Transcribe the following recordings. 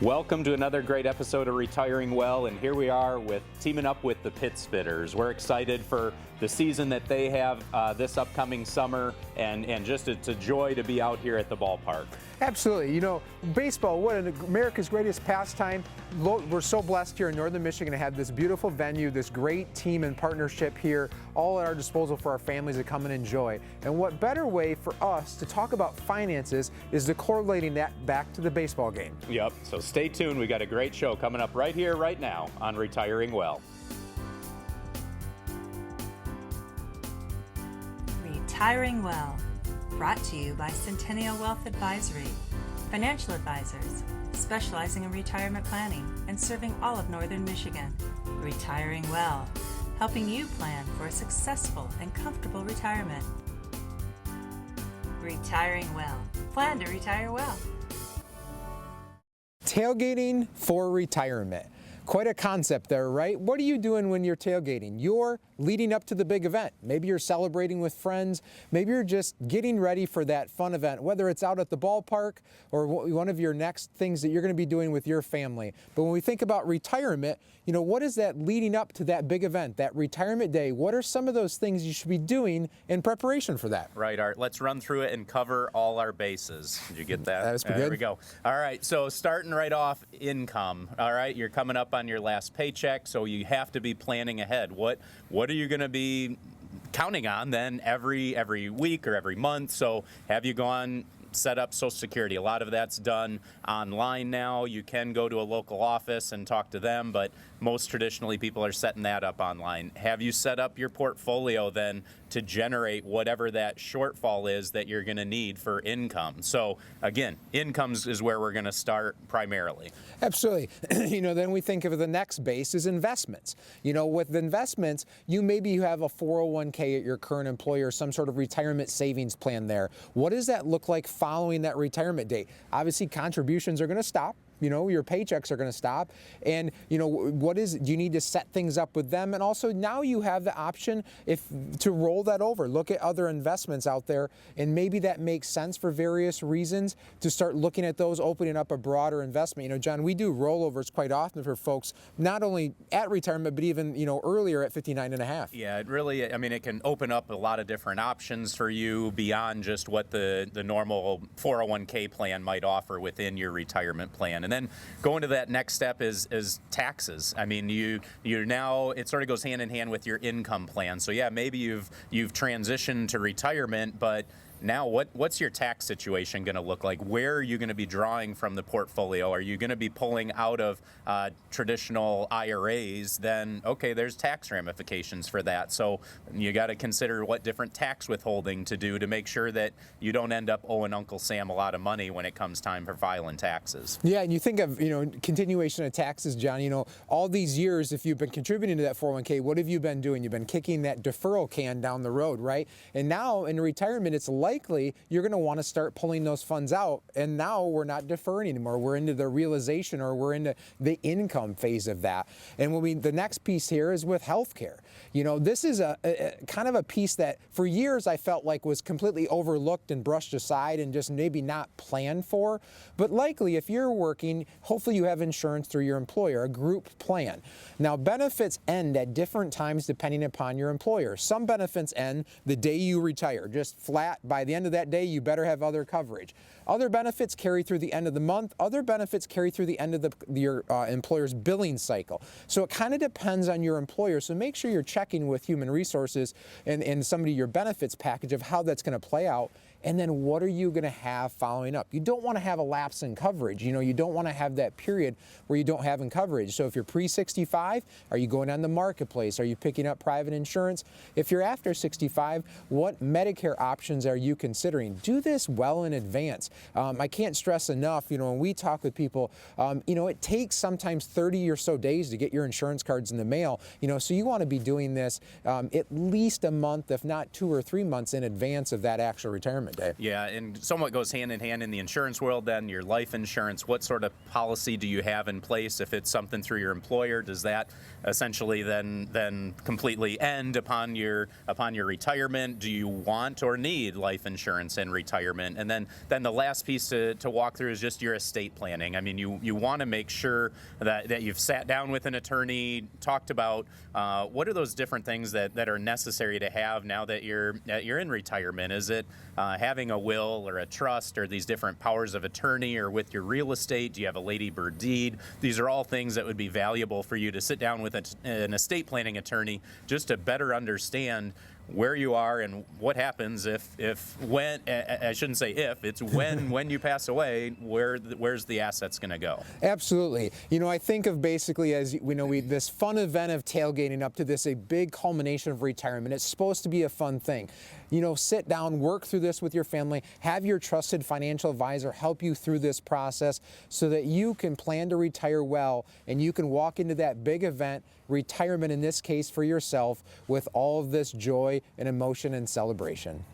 Welcome to another great episode of Retiring Well, and here we are with teaming up with the Pit Spitters. We're excited for the season that they have this upcoming summer, and just it's a joy to be out here at the ballpark. Absolutely. You know, baseball, America's greatest pastime. We're so blessed here in Northern Michigan to have this beautiful venue, this great team and partnership here, all at our disposal for our families to come and enjoy. And what better way for us to talk about finances is to correlating that back to the baseball game. Yep, so stay tuned. We got a great show coming up right here, right now on Retiring Well. Retiring Well, brought to you by Centennial Wealth Advisory, financial advisors specializing in retirement planning and serving all of Northern Michigan. Retiring Well, helping you plan for a successful and comfortable retirement. Retiring Well, plan to retire well. Tailgating for retirement. Quite a concept there, right? What are you doing when you're tailgating? You're leading up to the big event. Maybe you're celebrating with friends. Maybe you're just getting ready for that fun event, whether it's out at the ballpark or one of your next things that you're going to be doing with your family. But when we think about retirement, you know, what is that leading up to that big event, that retirement day? What are some of those things you should be doing in preparation for that? Right, Art. Let's run through it and cover all our bases. Did you get that? That was pretty good. There we go. All right, so starting right off, income. All right, you're coming up on your last paycheck, so you have to be planning ahead. What are you going to be counting on then every week or every month? So have you gone set up Social Security? A lot of that's done online now. You can go to a local office and talk to them, but most traditionally people are setting that up online. Have you set up your portfolio then to generate whatever that shortfall is that you're going to need for income? So again, incomes is where we're going to start primarily. Absolutely. You know, then we think of the next base is investments. You know, with investments, you have a 401k at your current employer, some sort of retirement savings plan there. What does that look like following that retirement date? Obviously, contributions are going to stop. You know, your paychecks are going to stop. And, you know, do you need to set things up with them? And also now you have the option to roll that over, look at other investments out there, and maybe that makes sense for various reasons to start looking at those, opening up a broader investment. You know, John, we do rollovers quite often for folks, not only at retirement, but even, you know, earlier at 59 and a half. Yeah, it really, I mean, it can open up a lot of different options for you beyond just what the normal 401k plan might offer within your retirement plan. And then going to that next step is taxes. I mean, you're now, it sort of goes hand in hand with your income plan. So yeah, maybe you've transitioned to retirement, but now what's your tax situation going to look like? Where are you going to be drawing from the portfolio? Are you going to be pulling out of traditional IRAs? Then, okay, there's tax ramifications for that. So you got to consider what different tax withholding to do to make sure that you don't end up owing Uncle Sam a lot of money when it comes time for filing taxes. Yeah, and you think of, you know, continuation of taxes, John, you know, all these years, if you've been contributing to that 401k, what have you been doing? You've been kicking that deferral can down the road, right? And now in retirement, it's likely you're going to want to start pulling those funds out, and now we're not deferring anymore. We're into the realization, or we're into the income phase of that. And the next piece here is with healthcare. You know, this is a kind of a piece that for years I felt like was completely overlooked and brushed aside and just maybe not planned for. But likely, if you're working, hopefully you have insurance through your employer, a group plan. Now, benefits end at different times depending upon your employer. Some benefits end the day you retire, just flat. By the end of that day, you better have other coverage. Other benefits carry through the end of the month. Other benefits carry through the end of your employer's billing cycle. So it kind of depends on your employer. So make sure you're checking with Human Resources and somebody your benefits package of how that's going to play out. And then what are you going to have following up? You don't want to have a lapse in coverage. You know, you don't want to have that period where you don't have in coverage. So if you're pre-65, are you going on the marketplace? Are you picking up private insurance? If you're after 65, what Medicare options are you considering? Do this well in advance. I can't stress enough, you know, when we talk with people, you know, it takes sometimes 30 or so days to get your insurance cards in the mail, you know, so you want to be doing this at least a month, if not 2 or 3 months in advance of that actual retirement retirement day. Yeah, and somewhat goes hand in hand in the insurance world then, your life insurance. What sort of policy do you have in place? If it's something through your employer, does that essentially then completely end upon your retirement? Do you want or need life insurance in retirement? And then the last piece to walk through is just your estate planning. I mean, you want to make sure that you've sat down with an attorney, talked about what are those different things that are necessary to have now that you're in retirement. Is it having a will or a trust or these different powers of attorney, or with your real estate, do you have a Lady Bird deed? These are all things that would be valuable for you to sit down with an estate planning attorney just to better understand where you are and what happens when I shouldn't say if, it's when you pass away, where's the assets going to go? Absolutely. I think of basically as this fun event of tailgating up to this, a big culmination of retirement. It's supposed to be a fun thing. Sit down, work through this with your family, have your trusted financial advisor help you through this process so that you can plan to retire well and you can walk into that big event, retirement in this case for yourself, with all of this joy and emotion and celebration.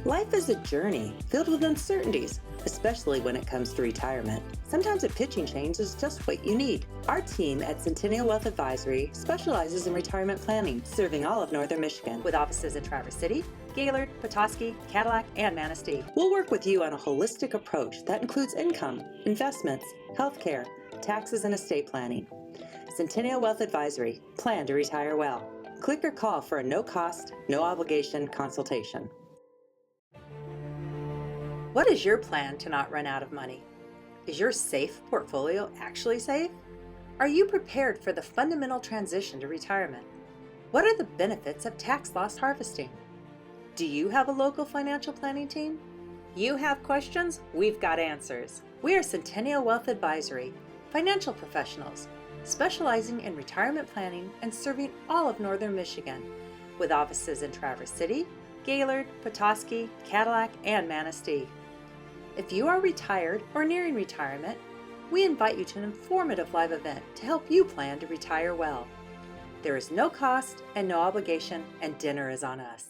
Life is a journey filled with uncertainties, especially when it comes to retirement. Sometimes a pitching change is just what you need. Our team at Centennial Wealth Advisory specializes in retirement planning, serving all of Northern Michigan, with offices in Traverse City, Gaylord, Petoskey, Cadillac, and Manistee. We'll work with you on a holistic approach that includes income, investments, healthcare, taxes, and estate planning. Centennial Wealth Advisory. Plan to retire well. Click or call for a no-cost, no-obligation consultation. What is your plan to not run out of money? Is your SAFE portfolio actually safe? Are you prepared for the fundamental transition to retirement? What are the benefits of tax loss harvesting? Do you have a local financial planning team? You have questions? We've got answers. We are Centennial Wealth Advisory, financial professionals, specializing in retirement planning and serving all of Northern Michigan, with offices in Traverse City, Gaylord, Petoskey, Cadillac, and Manistee. If you are retired or nearing retirement, we invite you to an informative live event to help you plan to retire well. There is no cost and no obligation, and dinner is on us.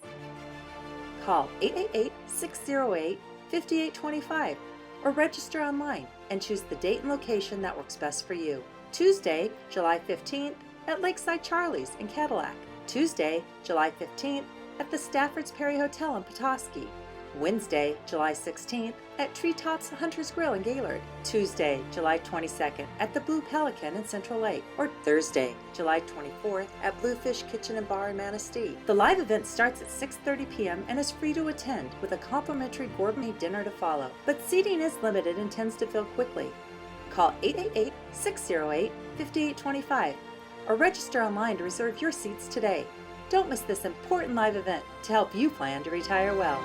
Call 888-608-5825 or register online and choose the date and location that works best for you. Tuesday, July 15th at Lakeside Charlie's in Cadillac. Tuesday, July 15th at the Stafford's Perry Hotel in Petoskey. Wednesday, July 16th at Treetops Hunter's Grill in Gaylord. Tuesday, July 22nd at the Blue Pelican in Central Lake. Or Thursday, July 24th at Bluefish Kitchen and Bar in Manistee. The live event starts at 6:30 p.m. and is free to attend, with a complimentary gourmet dinner to follow. But seating is limited and tends to fill quickly. Call 888-608-5825 or register online to reserve your seats today. Don't miss this important live event to help you plan to retire well.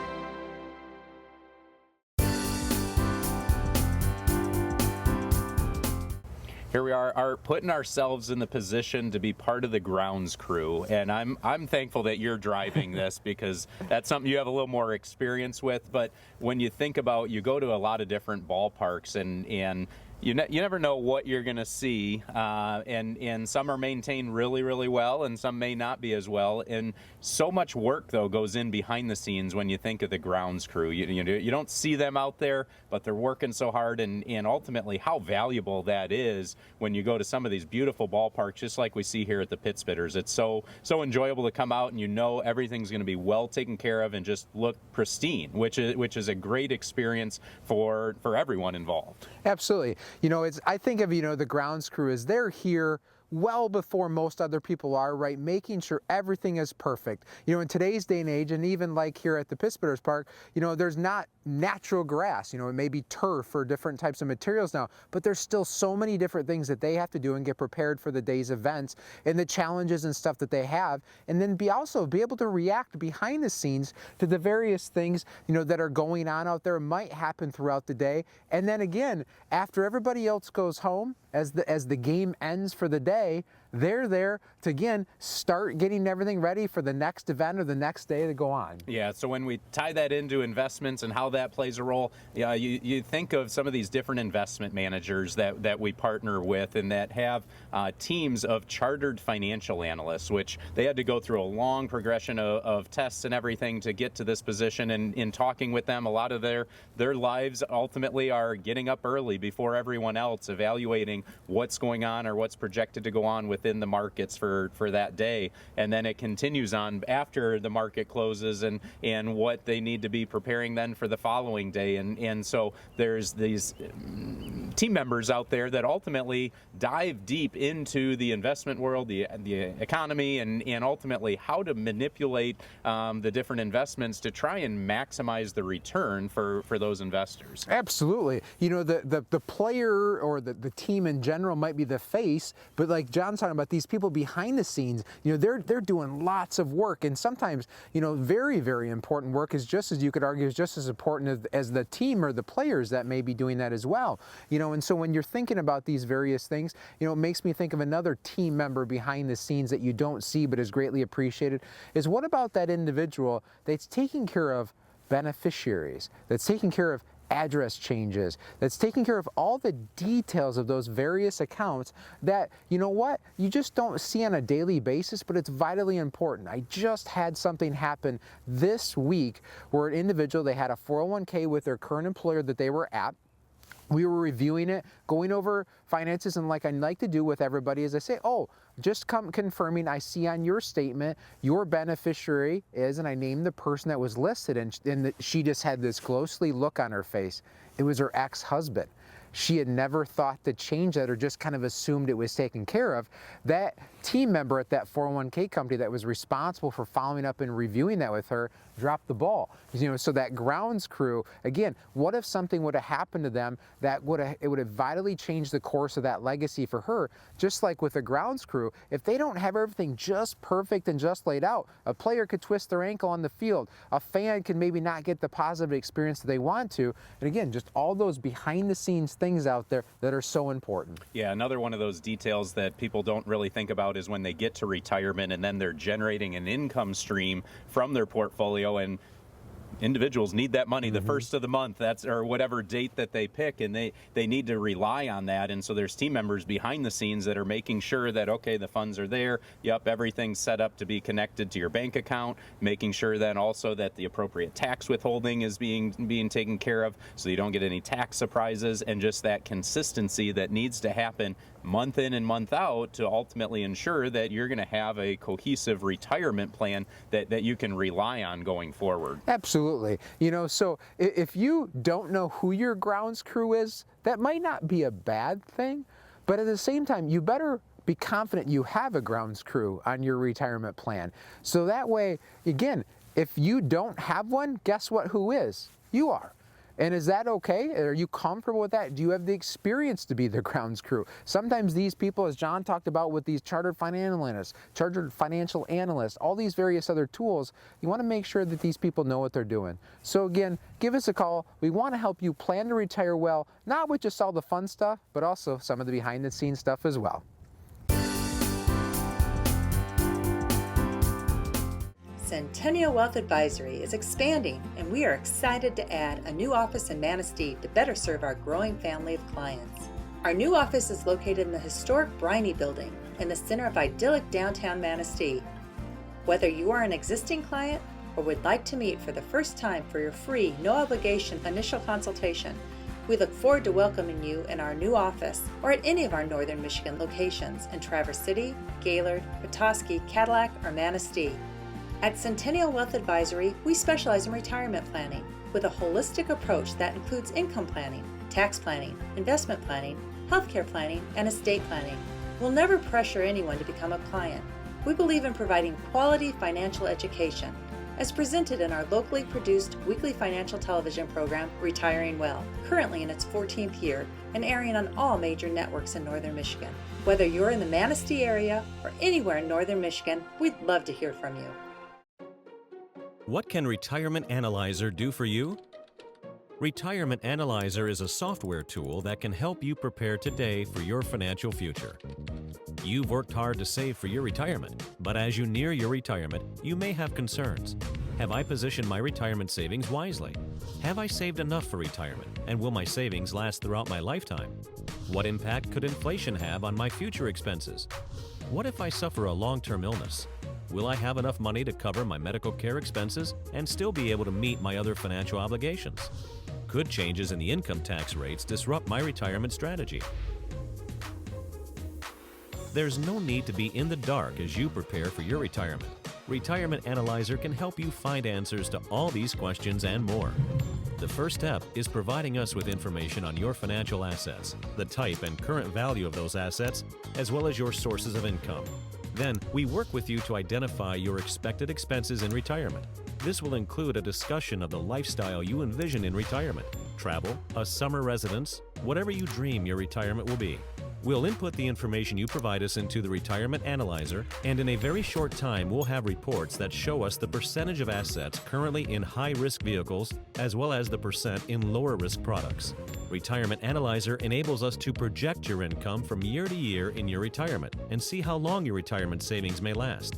Here we are putting ourselves in the position to be part of the grounds crew, and I'm thankful that you're driving this because that's something you have a little more experience with. But when you think about, you go to a lot of different ballparks, and you never know what you're going to see, and some are maintained really, really well, and some may not be as well. And so much work, though, goes in behind the scenes when you think of the grounds crew. You don't see them out there, but they're working so hard, and ultimately how valuable that is when you go to some of these beautiful ballparks, just like we see here at the Pit Spitters. It's so enjoyable to come out, and everything's going to be well taken care of and just look pristine, which is a great experience for everyone involved. Absolutely. I think of, the grounds crew as they're here well before most other people are, right? Making sure everything is perfect. In today's day and age, and even like here at the Pit Spitters Park, there's not natural grass. It may be turf or different types of materials now, but there's still so many different things that they have to do and get prepared for the day's events and the challenges and stuff that they have, and then be able to react behind the scenes to the various things, that are going on out there, might happen throughout the day. And then again, after everybody else goes home, as the game ends for the day, they're there to, again, start getting everything ready for the next event or the next day to go on. Yeah, so when we tie that into investments and how that plays a role, you think of some of these different investment managers that we partner with and that have teams of chartered financial analysts, which they had to go through a long progression of tests and everything to get to this position. And in talking with them, a lot of their lives ultimately are getting up early before everyone else, evaluating what's going on or what's projected to go on within the markets for that day. And then it continues on after the market closes and what they need to be preparing then for the following day. And so there's these team members out there that ultimately dive deep into the investment world, the economy, and ultimately how to manipulate the different investments to try and maximize the return for those investors. Absolutely. You know, the player or the team in general might be the face, but like John's talking about, these people behind the scenes, you know, they're doing lots of work, and sometimes, you know, very, very important work is just as, you could argue, is just as important as the team or the players that may be doing that as well. You know, and so when you're thinking about these various things, you know, it makes me think of another team member behind the scenes that you don't see but is greatly appreciated, is what about that individual that's taking care of beneficiaries, that's taking care of address changes, that's taking care of all the details of those various accounts that, you know what, you just don't see on a daily basis, but it's vitally important. I just had something happen this week where an individual, they had a 401k with their current employer that they were at. We were reviewing it, going over finances, and like I like to do with everybody is I say, oh, just confirming, I see on your statement your beneficiary is, and I named the person that was listed, and she just had this ghostly look on her face. It was her ex-husband. She had never thought to change that or just kind of assumed it was taken care of. That team member at that 401k company that was responsible for following up and reviewing that with her dropped the ball. You know, so that grounds crew, again, what if something would have happened to them that would have vitally changed the course of that legacy for her? Just like with the grounds crew, if they don't have everything just perfect and just laid out, a player could twist their ankle on the field. A fan can maybe not get the positive experience that they want to. And again, just all those behind the scenes things out there that are so important. Yeah, another one of those details that people don't really think about is when they get to retirement and then they're generating an income stream from their portfolio, and individuals need that money the first of the month, or whatever date that they pick, and they need to rely on that. And so there's team members behind the scenes that are making sure that, okay, the funds are there, yep, everything's set up to be connected to your bank account, making sure then also that the appropriate tax withholding is being taken care of so you don't get any tax surprises, and just that consistency that needs to happen month in and month out to ultimately ensure that you're going to have a cohesive retirement plan that you can rely on going forward. Absolutely. You know, so if you don't know who your grounds crew is, that might not be a bad thing, but at the same time, you better be confident you have a grounds crew on your retirement plan. So that way, again, if you don't have one, guess what? Who is? You are. And is that okay? Are you comfortable with that? Do you have the experience to be the grounds crew? Sometimes these people, as John talked about with these chartered financial analysts, all these various other tools, you want to make sure that these people know what they're doing. So again, give us a call. We want to help you plan to retire well, not with just all the fun stuff, but also some of the behind the scenes stuff as well. Centennial Wealth Advisory is expanding, and we are excited to add a new office in Manistee to better serve our growing family of clients. Our new office is located in the historic Briney Building in the center of idyllic downtown Manistee. Whether you are an existing client or would like to meet for the first time for your free, no-obligation initial consultation, we look forward to welcoming you in our new office or at any of our Northern Michigan locations in Traverse City, Gaylord, Petoskey, Cadillac, or Manistee. At Centennial Wealth Advisory, we specialize in retirement planning with a holistic approach that includes income planning, tax planning, investment planning, healthcare planning, and estate planning. We'll never pressure anyone to become a client. We believe in providing quality financial education, as presented in our locally produced weekly financial television program, Retiring Well, currently in its 14th year and airing on all major networks in Northern Michigan. Whether you're in the Manistee area or anywhere in Northern Michigan, we'd love to hear from you. What can Retirement Analyzer do for you? Retirement Analyzer is a software tool that can help you prepare today for your financial future. You've worked hard to save for your retirement, but as you near your retirement, you may have concerns. Have I positioned my retirement savings wisely? Have I saved enough for retirement, and will my savings last throughout my lifetime? What impact could inflation have on my future expenses? What if I suffer a long-term illness? Will I have enough money to cover my medical care expenses and still be able to meet my other financial obligations? Could changes in the income tax rates disrupt my retirement strategy? There's no need to be in the dark as you prepare for your retirement. Retirement Analyzer can help you find answers to all these questions and more. The first step is providing us with information on your financial assets, the type and current value of those assets, as well as your sources of income. Then, we work with you to identify your expected expenses in retirement. This will include a discussion of the lifestyle you envision in retirement, travel, a summer residence, whatever you dream your retirement will be. We'll input the information you provide us into the Retirement Analyzer, and in a very short time we'll have reports that show us the percentage of assets currently in high-risk vehicles as well as the percent in lower-risk products. Retirement Analyzer enables us to project your income from year to year in your retirement and see how long your retirement savings may last.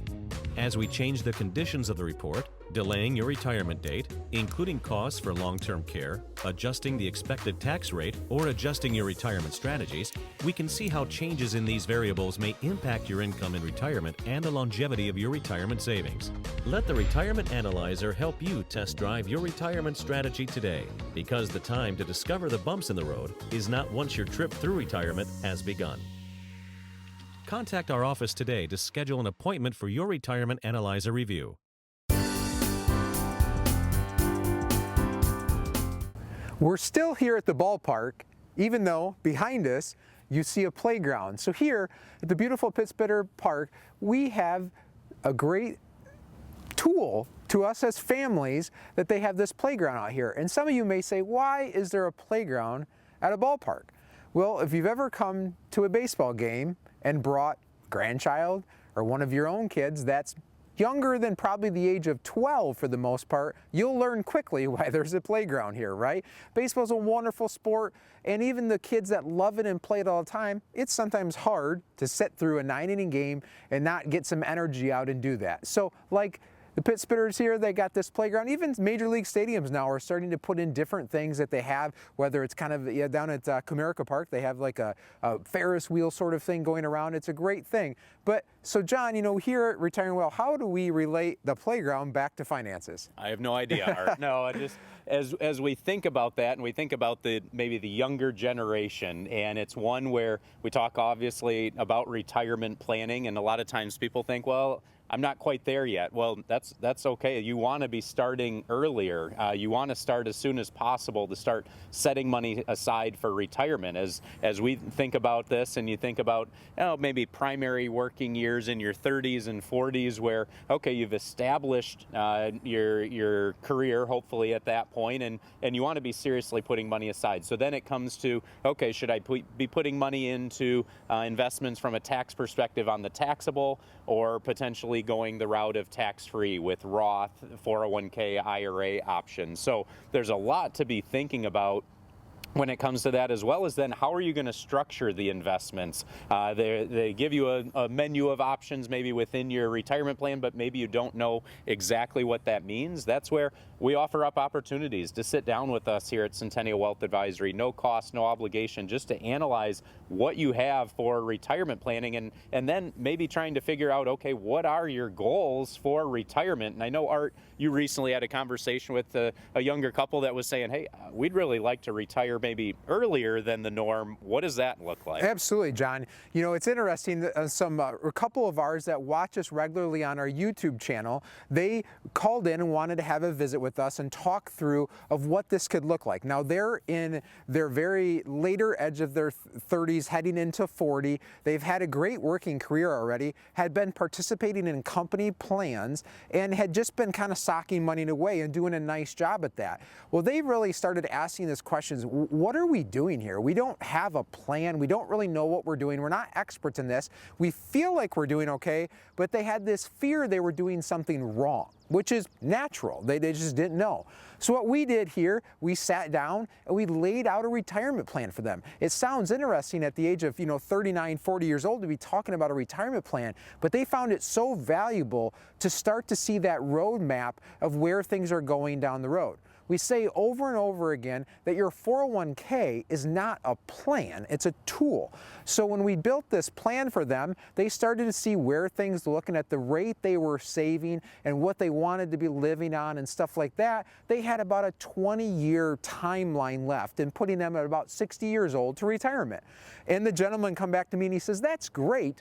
As we change the conditions of the report, delaying your retirement date, including costs for long-term care, adjusting the expected tax rate, or adjusting your retirement strategies, we can see how changes in these variables may impact your income in retirement and the longevity of your retirement savings. Let the Retirement Analyzer help you test drive your retirement strategy today, because the time to discover the bumps in the road is not once your trip through retirement has begun. Contact our office today to schedule an appointment for your Retirement Analyzer review. We're still here at the ballpark, even though behind us you see a playground. So here at the beautiful Pittsburgh Park, we have a great tool to us as families that they have this playground out here. And some of you may say, why is there a playground at a ballpark? Well, if you've ever come to a baseball game and brought a grandchild or one of your own kids that's younger than probably the age of 12 for the most part, you'll learn quickly why there's a playground here, right? Baseball's a wonderful sport, and even the kids that love it and play it all the time, it's sometimes hard to sit through a 9-inning game and not get some energy out and do that. So like the Pittsburghers here, they got this playground. Even major league stadiums now are starting to put in different things that they have, whether it's kind of down at Comerica Park, they have like a Ferris wheel sort of thing going around. It's a great thing. But so John, you know, here at Retiring Well, how do we relate the playground back to finances? I have no idea, Art. No, I just as we think about that, and we think about maybe the younger generation, and it's one where we talk obviously about retirement planning, and a lot of times people think, well, I'm not quite there yet. Well, that's okay. You want to be starting earlier. You want to start as soon as possible to start setting money aside for retirement. As we think about this, and you think about maybe primary working years in your 30s and 40s, where okay, you've established your career hopefully at that point, and you want to be seriously putting money aside. So then it comes to okay, should I be putting money into investments from a tax perspective on the taxable, or potentially going the route of tax-free with Roth, 401k, IRA options. So there's a lot to be thinking about when it comes to that, as well as then how are you going to structure the investments. They give you a menu of options maybe within your retirement plan, but maybe you don't know exactly what that means. That's where we offer up opportunities to sit down with us here at Centennial Wealth Advisory. No cost, no obligation, just to analyze what you have for retirement planning, and then maybe trying to figure out, okay, what are your goals for retirement? And I know, Art, you recently had a conversation with a younger couple that was saying, hey, we'd really like to retire maybe earlier than the norm. What does that look like? Absolutely, John. You know, it's interesting that a couple of ours that watch us regularly on our YouTube channel, they called in and wanted to have a visit with us and talk through of what this could look like. Now, they're in their very later edge of their 30s, heading into 40. They've had a great working career already, had been participating in company plans, and had just been kind of socking money away and doing a nice job at that. Well, they really started asking us questions. what are we doing here? We don't have a plan. We don't really know what we're doing. We're not experts in this. We feel like we're doing okay, but they had this fear they were doing something wrong, which is natural. They just didn't know. So what we did here, we sat down and we laid out a retirement plan for them. It sounds interesting at the age of 39, 40 years old to be talking about a retirement plan, but they found it so valuable to start to see that roadmap of where things are going down the road. We say over and over again that your 401k is not a plan, it's a tool. So when we built this plan for them, they started to see where things, looking at the rate they were saving and what they wanted to be living on and stuff like that. They had about a 20-year timeline left and putting them at about 60 years old to retirement. And the gentleman come back to me and he says, "That's great.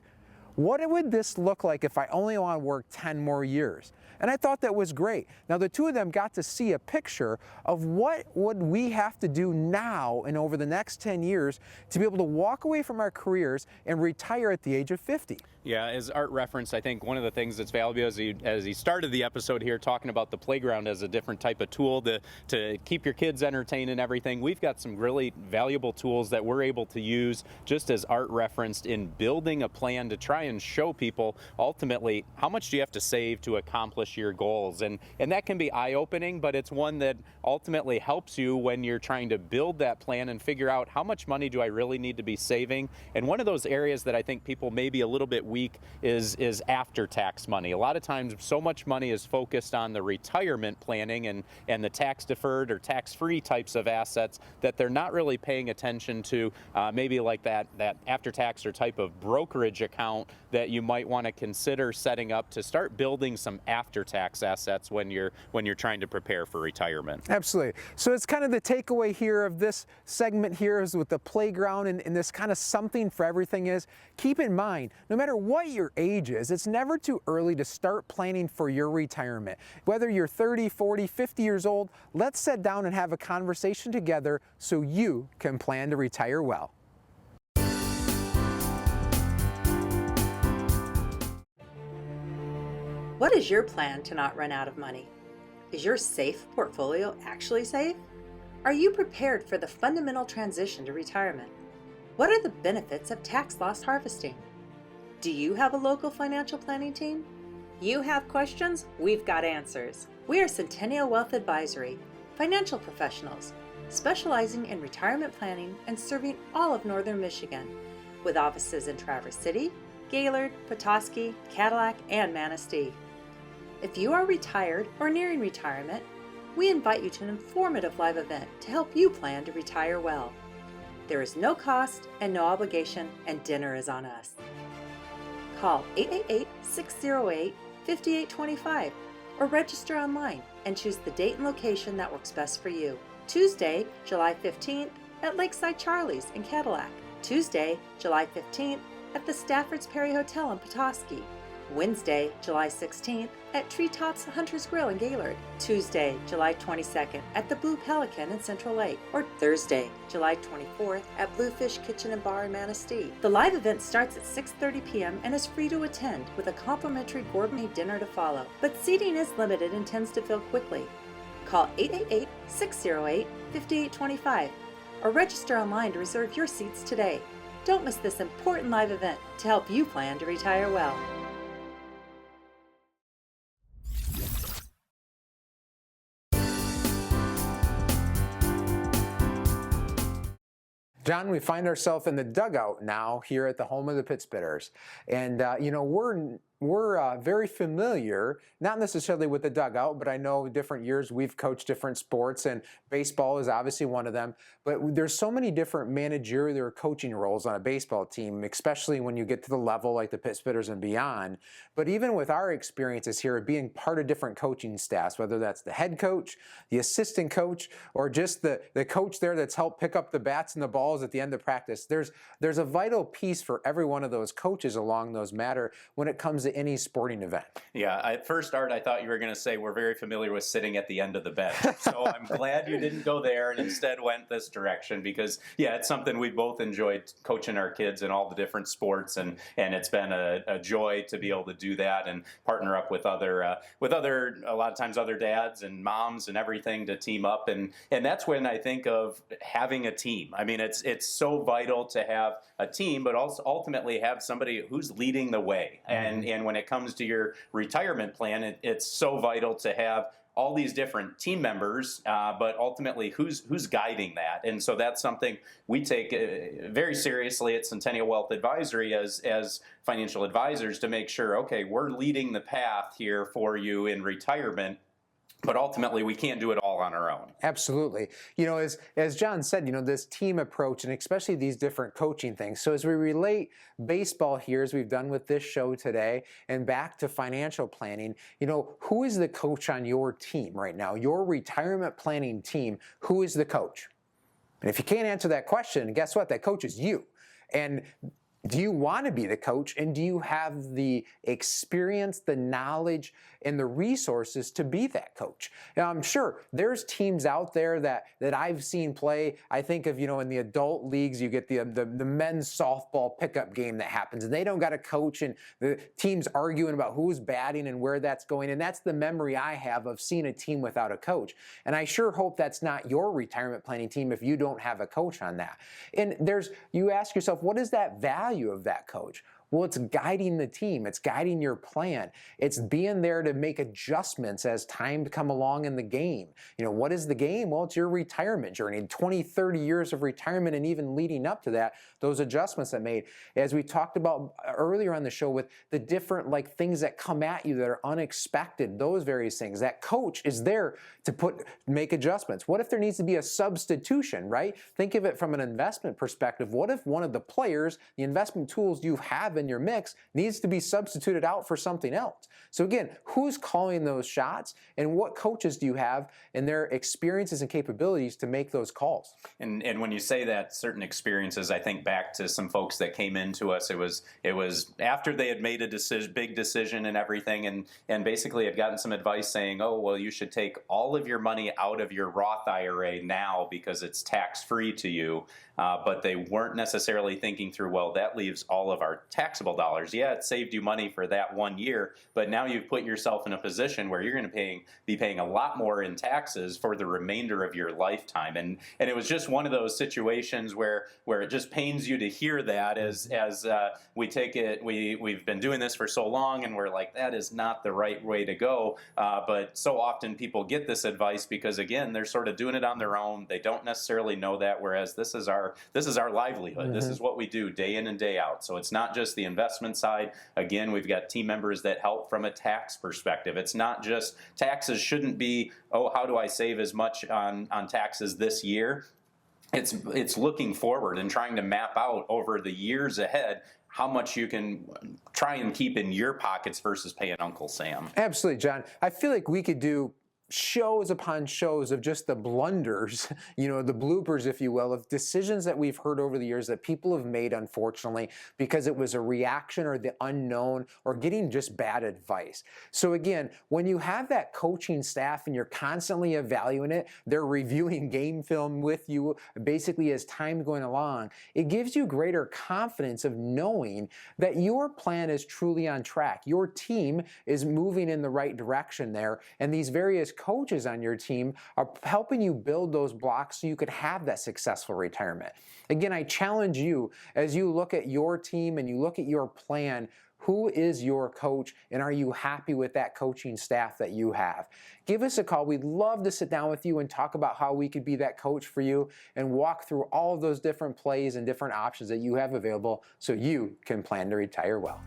What would this look like if I only want to work 10 more years?" And I thought that was great. Now the two of them got to see a picture of what would we have to do now and over the next 10 years to be able to walk away from our careers and retire at the age of 50. Yeah, as Art referenced, I think one of the things that's valuable as he started the episode here talking about the playground as a different type of tool to keep your kids entertained and everything, we've got some really valuable tools that we're able to use, just as Art referenced, in building a plan to try and show people ultimately how much do you have to save to accomplish your goals. And that can be eye-opening, but it's one that ultimately helps you when you're trying to build that plan and figure out how much money do I really need to be saving. And one of those areas that I think people may be a little bit weak is after-tax money. A lot of times so much money is focused on the retirement planning and the tax-deferred or tax-free types of assets that they're not really paying attention to, maybe like that after-tax or type of brokerage account that you might want to consider setting up to start building some after-tax assets when you're trying to prepare for retirement. Absolutely. So it's kind of the takeaway here of this segment here is with the playground and this kind of something for everything is, keep in mind, no matter what your age is, it's never too early to start planning for your retirement. Whether you're 30, 40, 50 years old, let's sit down and have a conversation together so you can plan to retire well. What is your plan to not run out of money? Is your SAFE portfolio actually safe? Are you prepared for the fundamental transition to retirement? What are the benefits of tax loss harvesting? Do you have a local financial planning team? You have questions? We've got answers. We are Centennial Wealth Advisory, financial professionals, specializing in retirement planning and serving all of Northern Michigan, with offices in Traverse City, Gaylord, Petoskey, Cadillac, and Manistee. If you are retired or nearing retirement, we invite you to an informative live event to help you plan to retire well. There is no cost and no obligation, and dinner is on us. Call 888-608-5825 or register online and choose the date and location that works best for you. Tuesday, July 15th at Lakeside Charlie's in Cadillac. Tuesday, July 15th at the Stafford's Perry Hotel in Petoskey. Wednesday, July 16th at Treetops Hunter's Grill in Gaylord. Tuesday, July 22nd at the Blue Pelican in Central Lake. Or Thursday, July 24th at Bluefish Kitchen and Bar in Manistee. The live event starts at 6:30 p.m. and is free to attend with a complimentary gourmet dinner to follow. But seating is limited and tends to fill quickly. Call 888-608-5825 or register online to reserve your seats today. Don't miss this important live event to help you plan to retire well. John, we find ourselves in the dugout now here at the home of the Pittsburghers. And, we're very familiar, not necessarily with the dugout, but I know different years we've coached different sports, and baseball is obviously one of them. But there's so many different managerial or coaching roles on a baseball team, especially when you get to the level like the Pittsburghers and beyond. But even with our experiences here, being part of different coaching staffs, whether that's the head coach, the assistant coach, or just the coach there that's helped pick up the bats and the balls at the end of practice, there's a vital piece for every one of those coaches along those matter when it comes to to any sporting event. Yeah, at first, Art, I thought you were going to say we're very familiar with sitting at the end of the bench. So I'm glad you didn't go there and instead went this direction because, yeah, it's something we both enjoyed coaching our kids in all the different sports, and it's been a joy to be able to do that and partner up with other a lot of times other dads and moms and everything to team up, and that's when I think of having a team. I mean, it's so vital to have a team, but also ultimately have somebody who's leading the way. And when it comes to your retirement plan, it's so vital to have all these different team members, but ultimately who's guiding that. And so that's something we take very seriously at Centennial Wealth Advisory as financial advisors to make sure, okay, we're leading the path here for you in retirement. But ultimately, we can't do it all on our own. Absolutely. You know, as John said, you know, this team approach and especially these different coaching things. So as we relate baseball here, as we've done with this show today, and back to financial planning, you know, who is the coach on your team right now? Your retirement planning team, who is the coach? And if you can't answer that question, guess what? That coach is you. And do you want to be the coach, and do you have the experience, the knowledge, and the resources to be that coach? Now, I'm sure there's teams out there that I've seen play. I think of, you know, in the adult leagues, you get the men's softball pickup game that happens, and they don't got a coach, and the team's arguing about who's batting and where that's going, and that's the memory I have of seeing a team without a coach. And I sure hope that's not your retirement planning team if you don't have a coach on that. And you ask yourself, what is that value of that coach? Well, it's guiding the team. It's guiding your plan. It's being there to make adjustments as time come along in the game. You know, what is the game? Well, it's your retirement journey, 20, 30 years of retirement, and even leading up to that, those adjustments that made. As we talked about earlier on the show with the different things that come at you that are unexpected, those various things. That coach is there to make adjustments. What if there needs to be a substitution, right? Think of it from an investment perspective. What if one of the players, the investment tools you have in your mix, needs to be substituted out for something else? So again, who's calling those shots, and what coaches do you have and their experiences and capabilities to make those calls? And when you say that, certain experiences, I think back to some folks that came into us. It was after they had made a big decision and everything, and basically had gotten some advice saying, oh, well, you should take all of your money out of your Roth IRA now because it's tax-free to you. But they weren't necessarily thinking through, well, that leaves all of our taxable dollars. Yeah, it saved you money for that 1 year, but now you've put yourself in a position where you're going to be paying a lot more in taxes for the remainder of your lifetime. And it was just one of those situations where it just pains you to hear that as we take it, we've been doing this for so long, and we're like, that is not the right way to go. But so often people get this advice because, again, they're sort of doing it on their own. They don't necessarily know that, whereas this is our livelihood. Mm-hmm. This is what we do day in and day out. So it's not just the investment side. Again, we've got team members that help from a tax perspective. It's not just taxes shouldn't be, oh, how do I save as much on taxes this year? It's looking forward and trying to map out over the years ahead how much you can try and keep in your pockets versus paying Uncle Sam. Absolutely, John. I feel like we could do shows upon shows of just the blunders, you know, the bloopers, if you will, of decisions that we've heard over the years that people have made, unfortunately, because it was a reaction or the unknown or getting just bad advice. So again, when you have that coaching staff and you're constantly evaluating it, they're reviewing game film with you basically as time going along, it gives you greater confidence of knowing that your plan is truly on track. Your team is moving in the right direction there, and these various coaches on your team are helping you build those blocks so you could have that successful retirement. Again, I challenge you as you look at your team and you look at your plan, who is your coach, and are you happy with that coaching staff that you have? Give us a call. We'd love to sit down with you and talk about how we could be that coach for you and walk through all of those different plays and different options that you have available so you can plan to retire well.